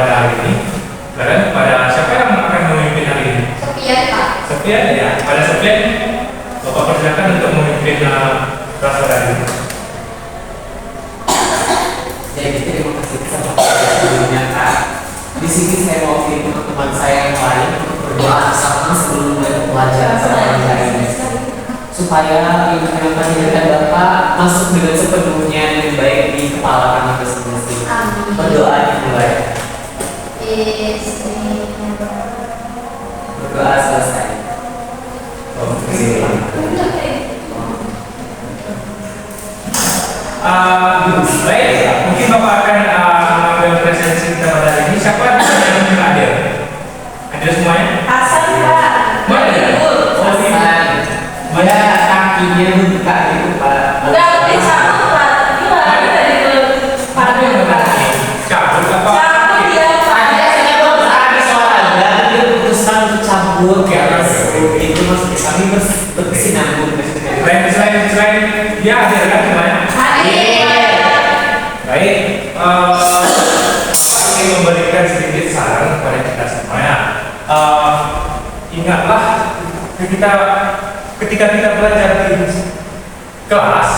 pada hari ini. Kalian pada siapa yang akan memimpin hari ini? Sofian, Pak. Sofian ya. Pada Sofian, Bapak persilakan untuk memimpin kelas pada hari ini. Jadi terima kasih kesempatan sebelumnya Kak. Di sini saya mau kirim teman-teman saya yang lain untuk berdoa bersama sebelum mulai pelajaran pada hari ini, supaya ilmu yang kami berikan Bapak masuk dengan sepenuhnya dengan baik di kepala kami masing-masing. Amin. Berdoa dimulai. Berdoa selesai. Baik, mungkin Bapak akan mengambil presensi kita pada hari ini. Siapa yang hadir? Hadir semuanya? Hasan, Pak. Mana ya? Oh, ini. Mana kakinya buka itu Pak? Udah satu, Pak. Gila, dari ke Mana yang berarti? Cabut apa? Cabut ya, Pak. Ada soal dan dia putusan untuk cabut ya Mas. Itu Mas kami berkesinambung. Selain dia hadir kan semuanya? Baik, Pak ingin memberikan sedikit saran kepada kita semuanya. Ingatlah ketika kita belajar di kelas,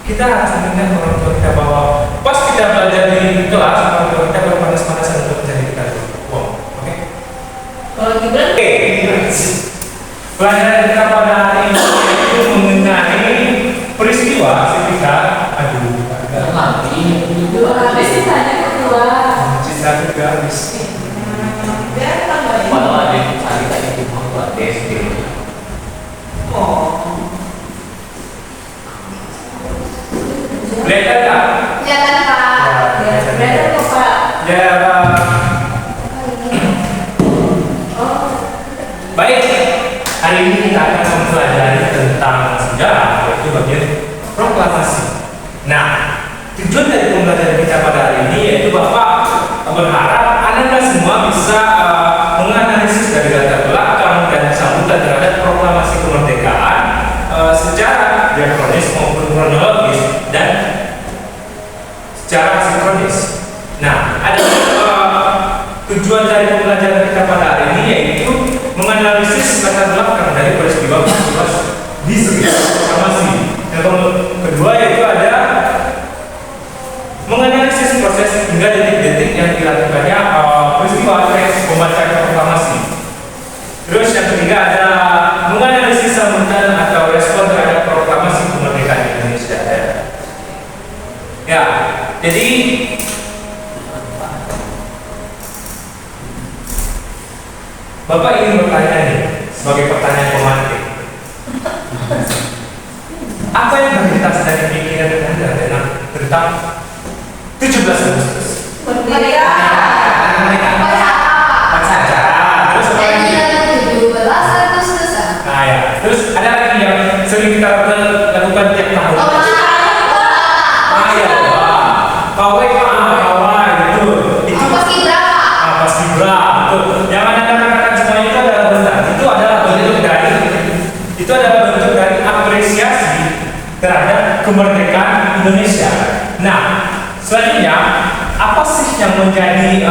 kita harus mengingat orang tua kita bahwa pas kita belajar di kelas, orang tua kita berpanas-panasan untuk mencari kita uang. Oke? Kalau Gibran, Pelajaran kita pada hari ini itu mengenai peristiwa ketika agak Nanti itu habis ditanya kedua. cinta juga habis. Biar tambahin. kalau ada yang cari tadi di buat SD. Kelihatan tak? Kelihatan, Pak. Kelihatan kok, Pak. Ya, baik. Hari ini kita akan mempelajari tentang sejarah, yaitu bagian proklamasi. Nah, tujuan dari pembelajaran kita pada hari ini yaitu Bapak berharap Anda semua bisa menganalisis dari latar belakang dan sambutan terhadap proklamasi kemerdekaan secara diakronis maupun kronologis dan secara sinkronis. Nah, ada tujuan dari pembelajaran kita pada hari ini yaitu menganalisis latar belakang dari peristiwa di sekitar proklamasi. Yang kedua yaitu ada menganalisis proses hingga detik-detik yang dilakukannya peristiwa teks pembacaan proklamasi. Terus yang ketiga ada menganalisis sambutan atau respon terhadap proklamasi kemerdekaan Indonesia. Ya, jadi Bapak ingin bertanya nih sebagai pertanyaan pemantik. Apa yang terlintas dari pikiran Anda tentang 17 Agustus? Merdeka. Upacara. Terus apa lagi? 17 Agustus. Nah ya, terus ada lagi yang sering kita lakukan tiap tahun. Ya, pawai itu. Paskibra, betul. Yang Anda katakan semua itu adalah benar. Itu adalah bentuk dari apresiasi terhadap kemerdekaan Indonesia. Nah, selanjutnya apa sih yang menjadi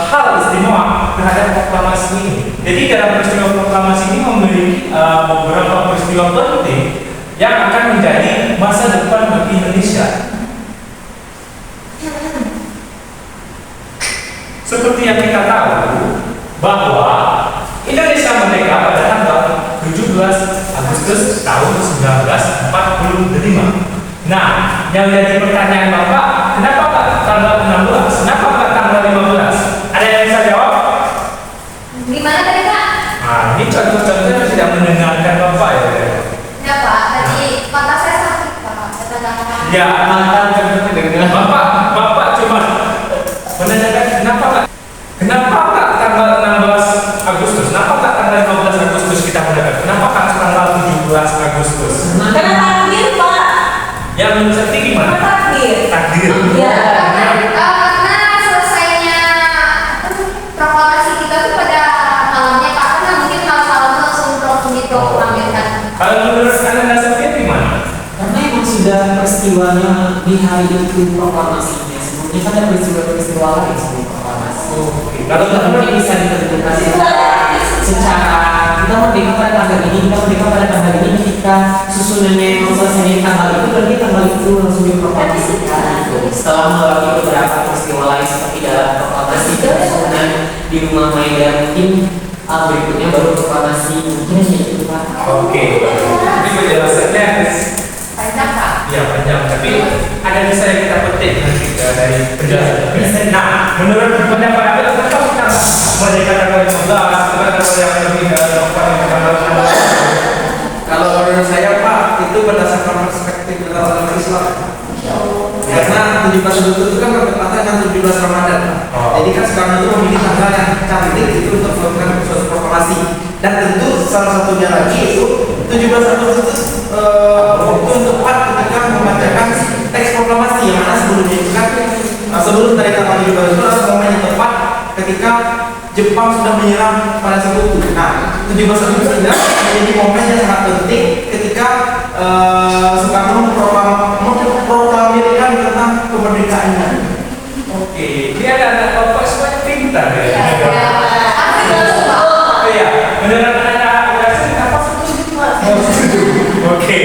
hal istimewa terhadap proklamasi ini? Jadi dalam peristiwa proklamasi ini memiliki beberapa peristiwa penting yang akan menjadi masa depan bagi Indonesia. Seperti yang kita tahu bahwa Indonesia merdeka pada tanggal 17 Agustus tahun 1945. Nah, yang jadi pertanyaan Bapak, kenapa Pak tanggal 16? Kenapa Pak tanggal 15? Ada yang bisa jawab? Gimana tadi, Kak? Nah, ini contoh-contohnya tidak mendengarkan Bapak ya. Ya, Pak. Tadi mata saya sakit, Pak. Saya tanda Ya, Bapak cuma menanyakan kenapa Pak? Kenapa Pak tanggal 16 Agustus? Kenapa Pak tanggal 15 Agustus kita merdeka? Kenapa Pak tanggal 17 Agustus? Karena takdir, Pak. Yang mencerti gimana? Takdir. Takdir. Ya, karena selesainya proklamasi kita tuh pada malamnya, Pak. Karena mungkin malam-malam langsung proklamasikan. Kalau menurut Anda Sofia gimana? Karena emang sudah peristiwanya di hari itu proklamasinya. Sebelumnya kan ada peristiwa-peristiwa lain sebelum proklamasi. Kalau mungkin bisa ditentukan secara kita merdeka pada tanggal ini, kita merdeka pada tanggal ini, ketika susunannya yang selesai tanggal itu, berarti tanggal itu langsung diproklamasikan. Setelah melewati beberapa peristiwa lain seperti dalam proklamasi susunan di rumah Maida, mungkin berikutnya baru proklamasi, mungkin hanya itu Pak. Oke, ini penjelasannya Panjang Pak. ya panjang, tapi ada bisa yang kita petik nanti dari penjelasan. Nah, menurut pendapat Anda, kenapa kita merdeka tanggal 15, kenapa yang lebih tanggal 16? Kalau menurut saya Pak, itu berdasarkan perspektif dalam Islam. Karena 17 Agustus itu kan bertepatan dengan 17 Ramadan. Jadi kan sekarang itu memilih tanggal yang cantik itu untuk melakukan suatu proklamasi. Dan tentu salah satunya lagi itu 17 Agustus waktu yang tepat ketika membacakan teks proklamasi yang mana sebelumnya itu kan sebelum dari tanggal 17 itu adalah momen yang tepat ketika Jepang sudah menyerang pada sekutu. Nah, 17 Agustus ini menjadi momen yang sangat penting ketika Soekarno memproklamirkan tentang kemerdekaannya. Oke, ini ada anak bapak pintar ya. Iya, beneran ada sih apa? Oke.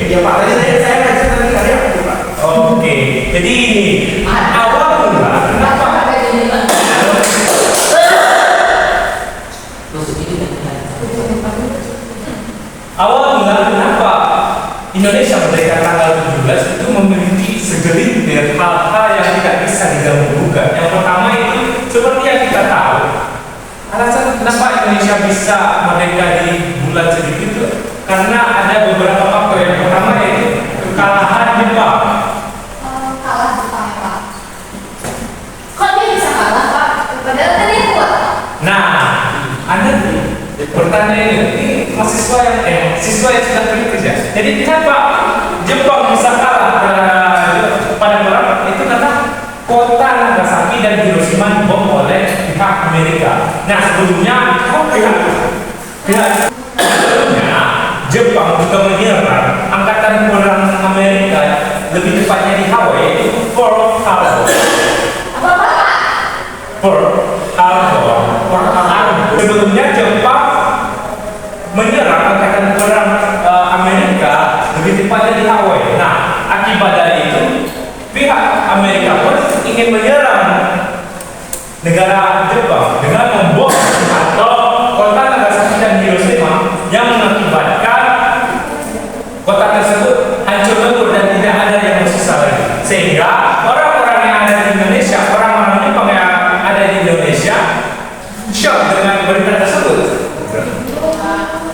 Ya Pak, tadi saya baca tadi ada apa Pak? Oke, jadi ini awal mula kenapa? Awal mula kenapa Indonesia merdeka tanggal 17 itu memiliki segelintir hal-hal yang tidak bisa diganggu-gugat. Yang pertama itu seperti yang kita tahu, alasan kenapa Indonesia bisa merdeka di bulan segitu itu karena ada beberapa faktor. Yang pertama yaitu kekalahan Jepang. Kalah Jepang Pak. Kok dia bisa kalah Pak? Padahal kan dia kuat. Nah, Anda pertanyaan ini mahasiswa yang siswa yang sudah bekerja. Jadi kenapa Jepang bisa kalah pada perang itu karena kota Nagasaki dan Hiroshima dibom oleh pihak Amerika. Nah sebelumnya sebelumnya Jepang juga menyerang angkatan perang Amerika, lebih tepatnya di Hawaii, itu Pearl Harbor. Apa Pak? Pearl Harbor. Sebelumnya Jepang menyerang angkatan perang Amerika, lebih tepatnya di Hawaii. Nah, akibat dari itu pihak Amerika pun ingin menyerang negara Jepang dengan membom atau kota Nagasaki dan Hiroshima yang mengakibatkan kota tersebut hancur lebur dan tidak ada yang tersisa lagi. Sehingga orang-orang yang ada di Indonesia, orang-orang Jepang yang ada di Indonesia shock dengan berita tersebut.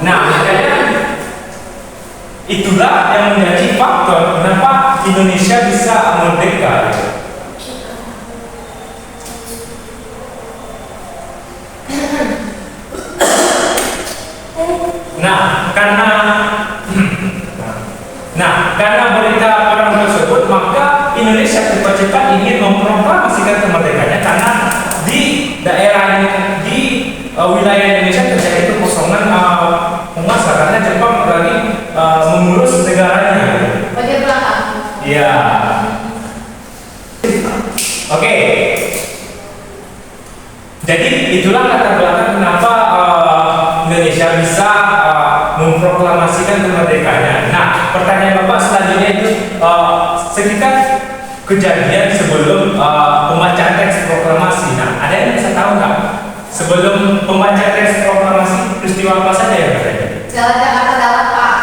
Nah, makanya itulah yang menjadi faktor kenapa Indonesia bisa merdeka. Karena berita perang tersebut, maka Indonesia cepat-cepat ingin memproklamasikan kemerdekaannya karena di daerah di wilayah Indonesia terjadi kekosongan penguasa karena Jepang lagi mengurus negaranya. Bagian belakang. Iya. Oke. Jadi itulah latar belakang kenapa Indonesia bisa memproklamasikan kemerdekaannya. Nah, pertanyaan Bapak selanjutnya itu sekitar kejadian sebelum pembacaan teks proklamasi. Nah, ada yang bisa tahu nggak sebelum pembacaan teks proklamasi peristiwa apa saja yang terjadi? Jalan Jakarta dalam Pak.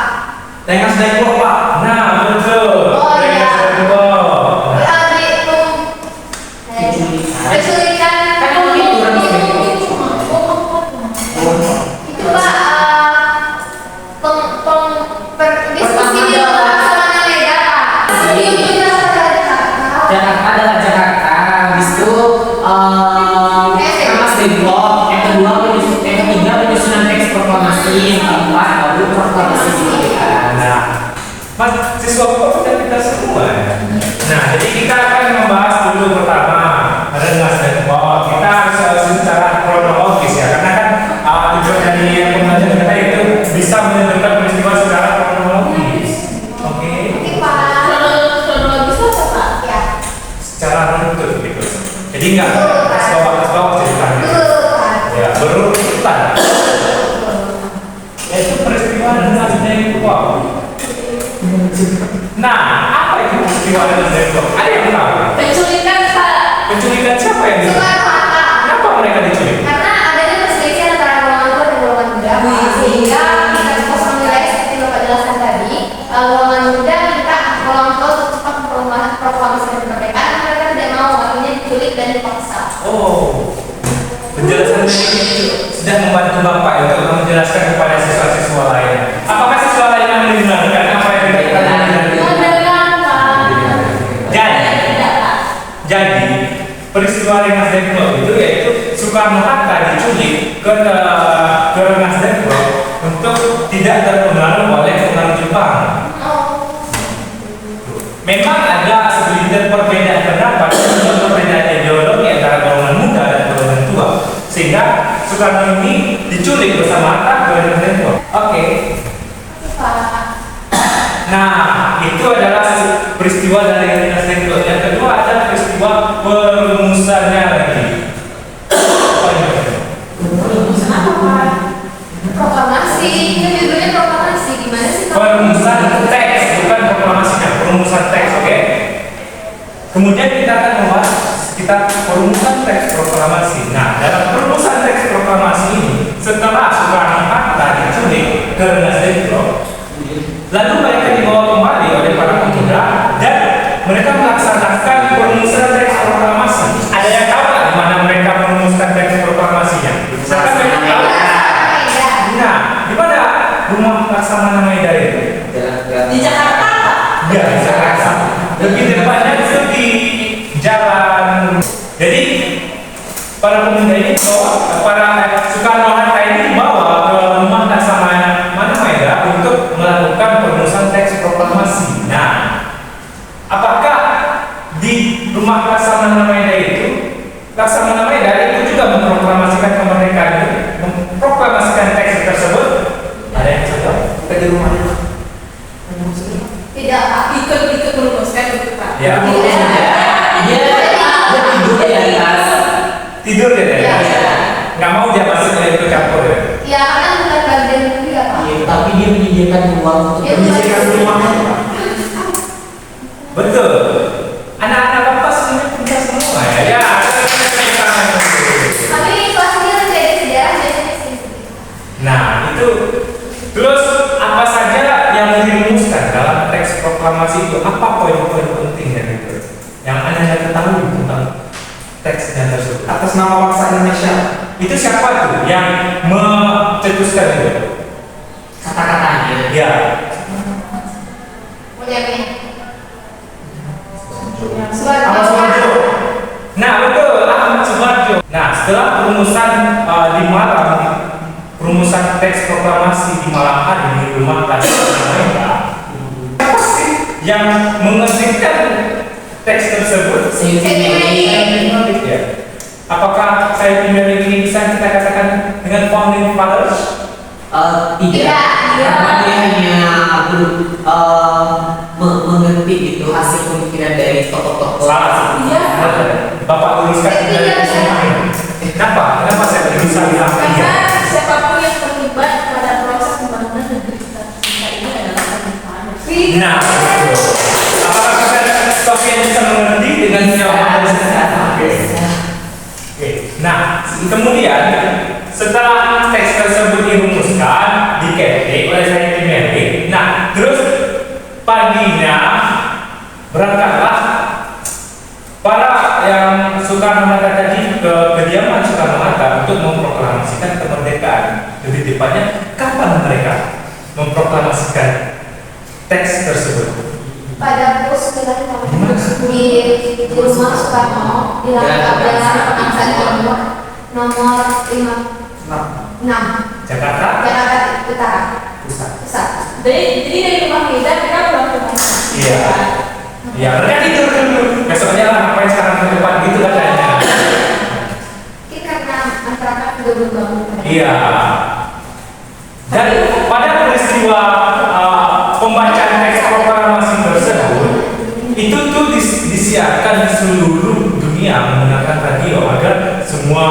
Rengas Dengklok Pak. Nah, betul. Oh, iya. Rengas Dengklok. Penculikan. Itu Pak. Diskusi di Laksamana Medan Pak. Itu Jakarta adalah Jakarta. Habis itu Rengas Dengklok. Yang kedua yang ketiga penyusunan teks proklamasi. Yang keempat baru proklamasi kemerdekaan. Nah, Mas, siswa Bapak sudah kita semua. Nah, jadi kita akan membahas dulu pertama Rengas Dengklok. Kita harus secara kronologis ya, karena kan tujuan dari pembelajaran kita itu bisa menentukan peristiwa secara kronologis. Oke. Oke Pak. Kronologis itu apa Pak? Ya. Secara runtut gitu. Jadi nggak siswa cerita gitu. Nah, apa itu peristiwa Rengas Dengklok? Ada yang tahu? Penculikan Pak. Penculikan siapa yang diculik? Soekarno-Hatta. Kenapa mereka diculik? Karena adanya perselisihan antara golongan tua dan golongan muda, Pak. Sehingga kita kosong wilayah seperti Bapak jelaskan tadi, golongan muda minta golongan tua untuk cepat proklamasi kemerdekaan, mereka tidak mau, akhirnya diculik dan dipaksa. Oh, penjelasan ini sudah membantu Bapak ya untuk menjelaskan kepada siswa-siswa lain. Apakah siswa lain yang mendengarkan apa yang dikatakan? Mendengar, Pak. Jadi peristiwa Rengas Dengklok itu yaitu Soekarno-Hatta diculik ke Rengas Dengklok untuk tidak terpengaruh oleh pengaruh Jepang. Oh. Memang ada segelintir perbedaan pendapat dan perbedaan ideologi antara golongan muda dan golongan tua, sehingga Soekarno ini diculik bersama Hatta ke Rengas Dengklok. Oke. Pak. Nah, itu adalah peristiwa dari Rengas Dengklok. Yang kedua ada peristiwa perumusannya lagi. Apa ini? Perumusan apa, Pak? Proklamasi, ini judulnya proklamasi. Gimana sih? Perumusan teks, bukan proklamasinya. Perumusan teks, oke? Kemudian kita akan membahas sekitar perumusan teks proklamasi. Nah, dalam perumusan teks proklamasi ini, setelah Soekarno-Hatta diculik ke Rengas Dengklok, lalu mereka dibawa kembali oleh para pemuda dan mereka melaksanakan perumusan teks proklamasi. Ada yang tahu nggak di mana mereka merumuskan teks proklamasinya? Siapa yang tahu? Nah, di mana rumah Laksamana Maeda itu? Di Jakarta. Ya, di Jakarta. Lebih tepatnya itu di jalan. Jadi para pemuda ini para Soekarno-Hatta ini dibawa ke rumah Laksamana Maeda untuk melakukan perumusan teks proklamasi. Nah, apakah di rumah Laksamana Maeda itu Laksamana Maeda itu juga memproklamasikan kemerdekaan itu, memproklamasikan teks tersebut? Ada yang tahu? Kita di rumahnya. Tidak, Pak. Ikut merumuskan itu, Pak. Ya. Tidak. Dia tidur di atas. Tidur ya, Iya. nggak mau dia masuk ke ikut campur ya. Ya, karena bukan bagian dia, Pak. Iya, tapi dia menyediakan ruang untuk Dia Menyisihkan rumahnya. Betul. Anak-anak bapak sebenarnya pintar semua ya. Ya. Tapi kelasnya tidak ada sejarah biasanya sih. Nah, itu terus apa saja yang dirumuskan dalam teks proklamasi itu? Apa poin-poin pentingnya gitu? Yang Anda ketahui tentang teksnya tersebut. Atas nama bangsa Indonesia. Itu siapa tuh yang mencetuskan itu? kata-katanya. Ya. Punya nih. Ahmad Subarjo. Nah, betul, Ahmad Subarjo. Nah, setelah perumusan di Malang, perumusan teks proklamasi di malam hari di rumah Laksamana Maeda, apa sih yang mengesahkan teks tersebut? Ya. Apakah saya pribadi ini bisa kita katakan dengan founding fathers? Tidak, karena dia hanya mengerti gitu hasil pemikiran dari tokoh-tokoh. Salah sih. Iya. Bapak luruskan dari semua. Kenapa? Kenapa saya bisa bilang Karena iya? siapapun yang terlibat pada proses pembangunan negeri kita ini adalah Soekarno. Nah, betul. Apakah kita Sofian bisa mengerti dengan jawaban Oke. Nah, kemudian setelah teks tersebut dirumuskan, diketik oleh saya Timeli. Nah, terus paginya berangkatlah para yang Soekarno-Hatta tadi ke kediaman Soekarno-Hatta untuk memproklamasikan kemerdekaan. Lebih tepatnya, kapan mereka memproklamasikan teks tersebut? Pada pukul 9 di rumah Soekarno di lantai Penangsaan nomor 56 Jakarta? Jakarta Utara Pusat. Pusat. Jadi dari rumah kita pulang ke mana? Iya. Iya, mereka tidur dulu. Besoknya lah ngapain sekarang ke depan gitu katanya. Mungkin karena masyarakat juga belum bangun. Iya. Dan pada peristiwa pembacaan teks proklamasi tersebut, itu tuh disiarkan di seluruh dunia menggunakan radio agar semua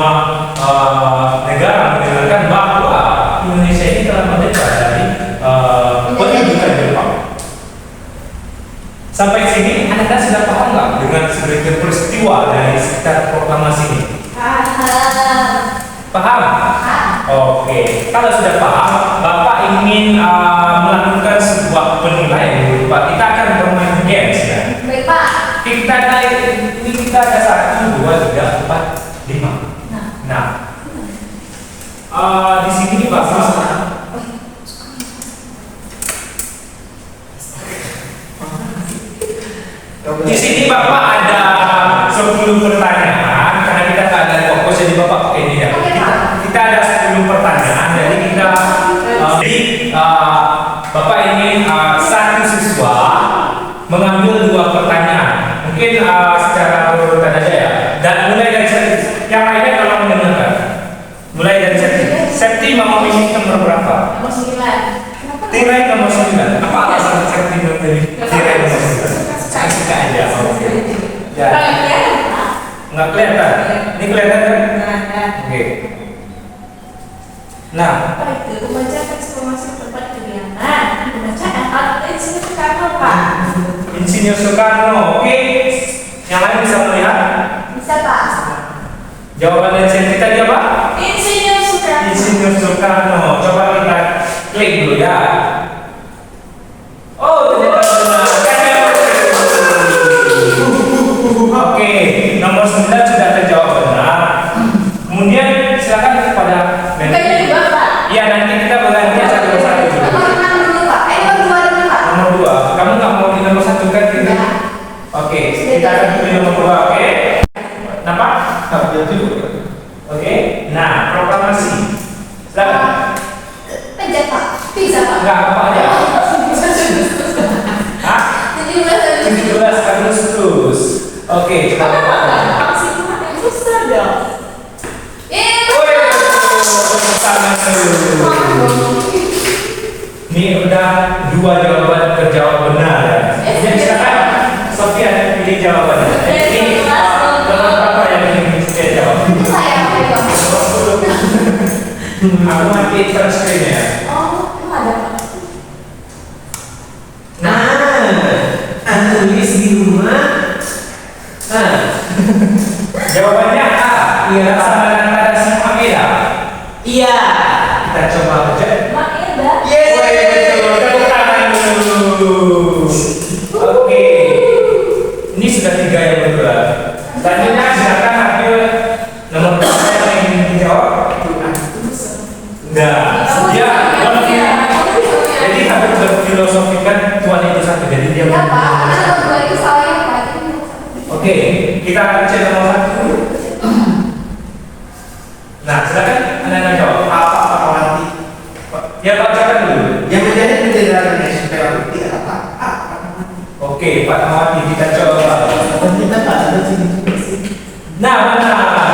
negara mendengarkan bahwa Indonesia ini telah merdeka dari pendudukan Sampai sini, Anda sudah paham nggak dengan sebagian peristiwa dari sekitar proklamasi ini? Paham? Oke, kalau sudah paham, Bapak ingin melakukan sebuah penilaian dulu, Pak. Kita akan bermain games ya. Baik Pak. Kita ada 1, 2, 3, 4, 5. Nah, di sini Bapak. Di sini Bapak ada 10 pertanyaan karena kita tak ada fokus jadi Bapak ini ya. Kita ada 10 pertanyaan jadi kita Bapak ingin satu siswa mengambil 2 pertanyaan. Mungkin secara urutan aja ya. Dan mulai dari yang lainnya tolong mendengarkan. Mulai dari Septi mau memilih nomor berapa? Nomor 9. Tirai nomor 9. Apa alasan Septi memilih tirai nomor 9? Saya suka aja. Oke. Ya. Nggak kelihatan. Ini kelihatan kan? Oke. Nah, Apa itu? Membaca teks informasi tempat kegiatan. Pembacaan alat Insinyur Soekarno, Pak. Insinyur Soekarno. Oke. Yang lain bisa melihat? Bisa Pak. Jawaban dari Septi tadi apa? Insinyur Soekarno. Insinyur Soekarno. Coba kita klik dulu ya. Oh, ternyata benar. Oke, nomor 9 sudah terjawab benar. Kemudian silakan kepada Bukannya di Bapak. Iya, nanti kita bergantian satu persatu dulu. Nomor 6 dulu Pak. Nomor 2 dulu Pak. Nomor 2, kamu nggak mau di nomor 1 kan? Enggak. Oke, kita akan pilih nomor 2, oke? Kenapa? Oke, nah proklamasi. Silakan. Pencet Pak. Bisa Pak. Enggak apa aja. Hah? 17 Agustus. Oke, kita Aksi Tuhan yang susah dong. Ini udah 2 jawaban terjawab benar ya. Jadi silakan Sofia pilih jawabannya. Ini nomor berapa yang ingin Sofia jawab? Saya Pak. Aku mati screen ya. Oh, itu ada Pak. Tulis di rumah. Jawabannya A. Iya, sama dengan pada si Maeda. Iya. Kita coba baca. Maeda. Betul, tepuk tangan dulu. Oke. Ini sudah 3 yang betul. Selanjutnya silakan ambil nomor berapa yang ingin dijawab. Enggak. Dia jadi harus berfilosofikan Tuhan itu satu. Jadi dia Ya Pak. nomor Karena satu. nomor 2 itu saya Pak. Oke, kita akan cek nomor 1 dulu. Nah, silakan Anda jawab. Apa Fatmawati? Ya, bacakan dulu. Yang menjadi bendera Indonesia merah putih apa? Oke, Pak Mawati kita coba. Kita tak ada sini. Nah, benar.